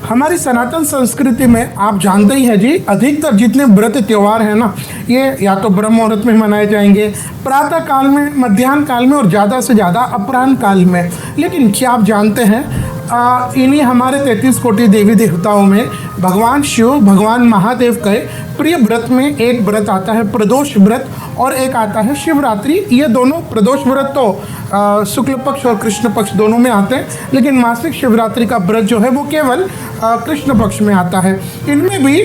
हमारी सनातन संस्कृति में आप जानते ही हैं जी, अधिकतर जितने व्रत त्योहार हैं ना, ये या तो ब्रह्म मुहूर्त में मनाए जाएंगे, प्रातः काल में, मध्याह्न काल में और ज़्यादा से ज़्यादा अपराह्न काल में। लेकिन क्या आप जानते हैं, इन्हीं हमारे 33 कोटि देवी देवताओं में भगवान शिव, भगवान महादेव के प्रिय व्रत में एक व्रत आता है प्रदोष व्रत, और एक आता है शिवरात्रि। ये दोनों प्रदोष व्रत तो शुक्ल पक्ष और कृष्ण पक्ष दोनों में आते हैं, लेकिन मासिक शिवरात्रि का व्रत जो है वो केवल कृष्ण पक्ष में आता है। इनमें भी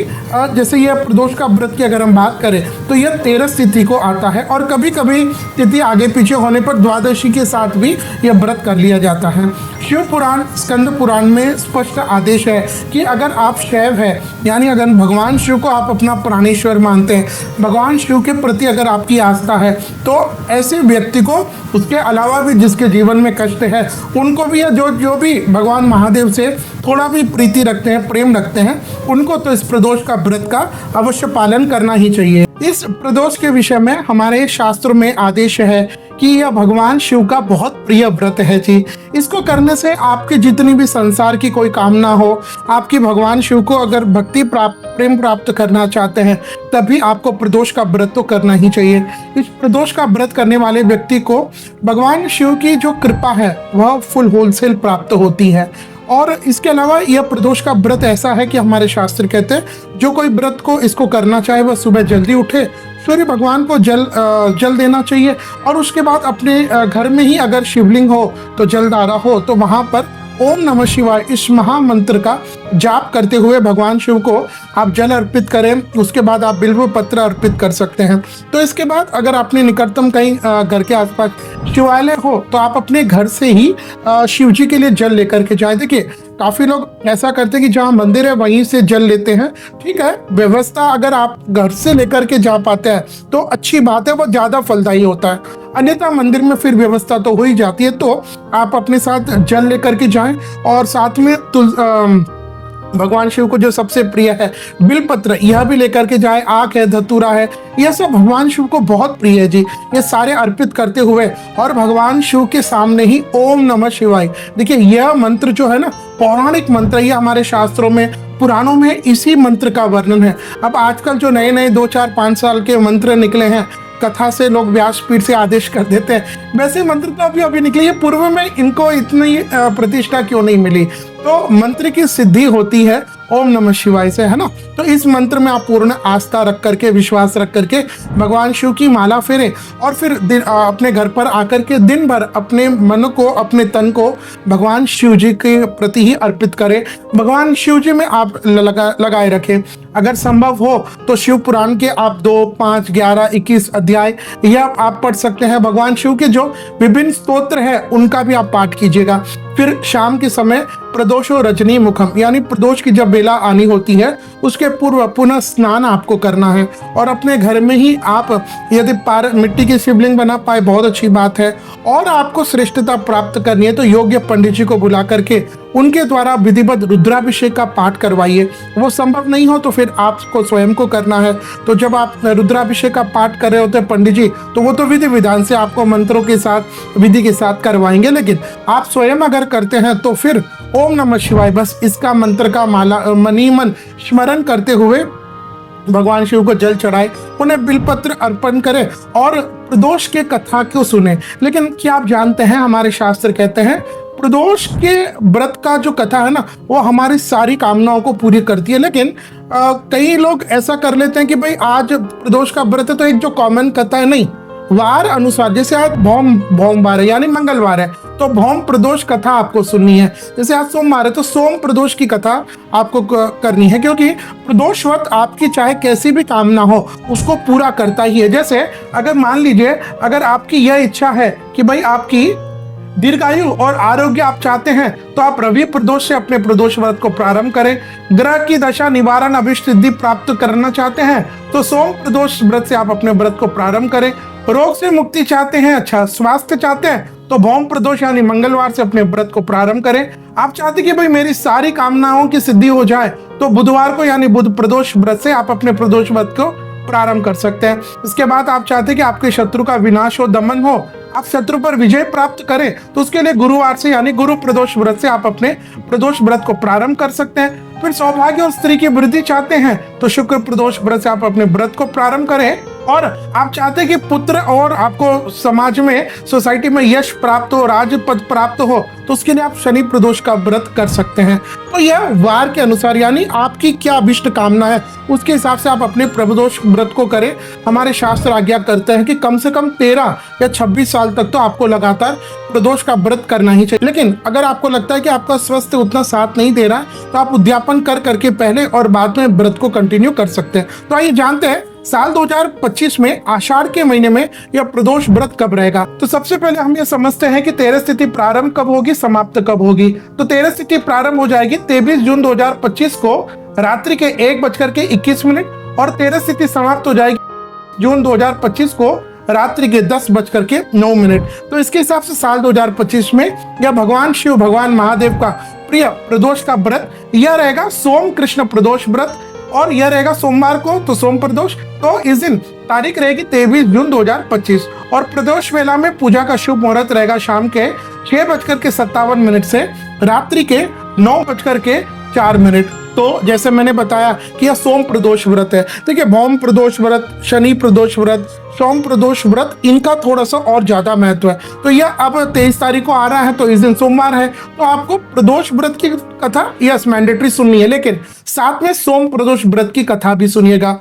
जैसे यह प्रदोष का व्रत की अगर हम बात करें तो यह 13 तिथि को आता है, और कभी कभी तिथि आगे पीछे होने पर द्वादशी के साथ भी यह व्रत कर लिया जाता है। शिव पुराण, स्कंद पुराण में स्पष्ट आदेश है कि अगर आप शैव है, यानी अगर भगवान शिव को आप अपना प्राणेश्वर मानते हैं, भगवान शिव के प्रति अगर आपकी आस्था है, तो ऐसे व्यक्ति को, उसके अलावा भी जिसके जीवन में कष्ट है, उनको भी, या जो भी भगवान महादेव से थोड़ा भी प्रीति रखते हैं, प्रेम रखते हैं, उनको तो इस प्रदोष का व्रत का अवश्य पालन करना ही चाहिए। इस प्रदोष के विषय में हमारे शास्त्रों में आदेश है कि यह भगवान शिव का बहुत प्रिय व्रत है जी। इसको करने से आपकी जितनी भी संसार की कोई कामना हो, आपकी भगवान शिव को अगर प्रेम प्राप्त करना चाहते हैं, तभी आपको प्रदोष का व्रत तो करना ही चाहिए। इस प्रदोष का व्रत करने वाले व्यक्ति को भगवान शिव की जो कृपा है वह फुल होलसेल प्राप्त होती है। और इसके अलावा यह प्रदोष का व्रत ऐसा है कि हमारे शास्त्र कहते हैं, जो कोई व्रत को इसको करना चाहे वह सुबह जल्दी उठे, सूर्य भगवान को जल देना चाहिए, और उसके बाद अपने घर में ही अगर शिवलिंग हो तो जलधारा हो तो वहां पर ओम नमः शिवाय इस महामंत्र का जाप करते हुए भगवान शिव को आप जल अर्पित करें। उसके बाद आप बिल्व पत्र अर्पित कर सकते हैं। तो इसके बाद अगर अपने निकटतम कहीं घर के आसपास शिवालय हो तो आप अपने घर से ही शिव जी के लिए जल लेकर के जाएं। देखिए, काफी लोग ऐसा करते हैं कि जहाँ मंदिर है वहीं से जल लेते हैं। ठीक है, व्यवस्था अगर आप घर से लेकर के जा पाते हैं तो अच्छी बात है, वो ज्यादा फलदायी होता है। अन्यथा मंदिर में फिर व्यवस्था तो हो ही जाती है, तो आप अपने साथ जल लेकर के जाएं, और साथ में भगवान शिव को जो सबसे प्रिय है बिलपत्र, यह भी लेकर के जाए, आक है, धतूरा है, यह सब भगवान शिव को बहुत प्रिय है जी। ये सारे अर्पित करते हुए और भगवान शिव के सामने ही ओम नमः शिवाय, देखिए यह मंत्र जो है ना, पौराणिक मंत्र, ये हमारे शास्त्रों में, पुराणों में इसी मंत्र का वर्णन है। अब आजकल जो नए नए 2, 4, 5 साल के मंत्र निकले हैं, कथा से लोग व्यासपीठ से आदेश कर देते हैं, वैसे मंत्र तो अभी अभी निकले, पूर्व में इनको इतनी प्रतिष्ठा क्यों नहीं मिली? तो मंत्र की सिद्धि होती है ओम नमः शिवाय से, है ना। तो इस मंत्र में आप पूर्ण आस्था रख करके, विश्वास रख करके भगवान शिव की माला फेरे, और फिर अपने घर पर आकर के दिन भर अपने मन को, अपने तन को भगवान शिव जी के प्रति ही अर्पित करें। भगवान शिव जी में आप लगाए रखें। अगर संभव हो तो शिव पुराण के आप 2, 5, 11, 21 अध्याय यह आप पढ़ सकते हैं। भगवान शिव के जो विभिन्न स्तोत्र है उनका भी आप पाठ कीजिएगा। फिर शाम के समय प्रदोषो रजनी मुखम, यानी प्रदोष की जब बेला आनी होती है उसके पूर्व पुनः स्नान आपको करना है, और अपने घर में ही आप यदि मिट्टी की शिवलिंग बना पाए बहुत अच्छी बात है। और आपको श्रेष्ठता प्राप्त करनी है तो योग्य पंडित जी को बुला करके उनके द्वारा विधिवत रुद्राभिषेक का पाठ करवाइए। वो संभव नहीं हो तो फिर आपको स्वयं को करना है। तो जब आप रुद्राभिषेक का पाठ कर रहे होते हैं पंडित जी, तो वो तो विधि विधान से आपको मंत्रों के साथ, विधि के साथ करवाएंगे, लेकिन आप स्वयं अगर करते हैं तो फिर ओम नमः शिवाय, बस इसका मंत्र का मन स्मरण करते हुए भगवान शिव को जल चढ़ाए, उन्हें बिलपत्र अर्पण करें और प्रदोष के कथा को सुने। लेकिन क्या आप जानते हैं, हमारे शास्त्र कहते हैं प्रदोष के व्रत का जो कथा है ना, वो हमारी सारी कामनाओं को पूरी करती है। लेकिन कई लोग ऐसा कर लेते हैं कि भाई आज प्रदोष का व्रत है तो एक जो कॉमन कथा है, नहीं, वार अनुसार, जैसे आज भौम वार है यानी मंगलवार है तो भौम प्रदोष कथा आपको सुननी है। जैसे आज सोमवार है तो सोम प्रदोष की कथा आपको करनी है, क्योंकि प्रदोष व्रत आपकी चाहे कैसी भी कामना हो उसको पूरा करता ही है। जैसे अगर मान लीजिए, अगर आपकी यह इच्छा है कि भाई आपकी दीर्घायु और आरोग्य आप चाहते हैं, तो आप रवि प्रदोष से अपने प्रदोष व्रत को प्रारंभ करें। ग्रह की दशा निवारण, अभिष्ट सिद्धि प्राप्त करना चाहते हैं तो सोम प्रदोष व्रत से आप अपने व्रत को प्रारंभ करें। रोग से मुक्ति चाहते हैं, अच्छा स्वास्थ्य चाहते हैं, तो भौम प्रदोष यानी मंगलवार से अपने व्रत को प्रारंभ करें। आप चाहते कि भाई मेरी सारी कामनाओं की सिद्धि हो जाए, तो बुधवार को यानी बुध प्रदोष व्रत से आप अपने प्रदोष व्रत को प्रारंभ कर सकते हैं। इसके बाद आप चाहते हैं कि आपके शत्रु का विनाश हो, दमन हो, आप शत्रु पर विजय प्राप्त करें, तो उसके लिए गुरुवार से यानी गुरु प्रदोष व्रत से आप अपने प्रदोष व्रत को प्रारंभ कर सकते हैं। फिर सौभाग्य और स्त्री की वृद्धि चाहते हैं तो शुक्र प्रदोष व्रत से आप अपने व्रत को प्रारंभ करें। और आप चाहते हैं कि पुत्र और आपको समाज में, सोसाइटी में यश प्राप्त हो, राजपद प्राप्त हो, तो उसके लिए आप शनि प्रदोष का व्रत कर सकते हैं। तो यह वार के अनुसार यानी आपकी क्या अभिष्ट कामना है उसके हिसाब से आप अपने प्रदोष व्रत को करें। हमारे शास्त्र आज्ञा करते हैं कि कम से कम 13 या 26 साल तक तो आपको लगातार प्रदोष का व्रत करना ही चाहिए। लेकिन अगर आपको लगता है कि आपका स्वास्थ्य उतना साथ नहीं दे रहा है तो आप उद्यापन कर करके पहले और बाद में व्रत को कंटिन्यू कर सकते हैं। तो आइए जानते हैं साल 2025 में आषाढ़ के महीने में यह प्रदोष व्रत कब रहेगा। तो सबसे पहले हम ये समझते हैं कि 13 तिथि प्रारंभ कब होगी, समाप्त कब होगी। तो 13 तिथि प्रारंभ हो जाएगी 23 जून 2025 को रात्रि के 1:21 और 13 तिथि समाप्त हो जाएगी जून 2025 को रात्रि के 10:09। तो इसके हिसाब से साल 2025 में यह भगवान शिव, भगवान महादेव का प्रिय प्रदोष का व्रत यह रहेगा सोम कृष्ण प्रदोष व्रत, और यह रहेगा सोमवार को, तो सोम प्रदोष। तो इस दिन तारीख रहेगी 23 जून 2025 और प्रदोष वेला में पूजा का शुभ मुहूर्त रहेगा शाम के 6:57 से रात्रि के 9:04। तो जैसे मैंने बताया कि यह सोम प्रदोष व्रत है। देखिए, भौम प्रदोष व्रत, शनि प्रदोष व्रत, सोम प्रदोष व्रत, इनका थोड़ा सा और ज्यादा महत्व है। तो यह अब 23 तारीख को आ रहा है, तो इस दिन सोमवार है, तो आपको प्रदोष व्रत की कथा यस मैंडेटरी सुननी है, लेकिन साथ में सोम प्रदोष व्रत की कथा भी सुनिएगा।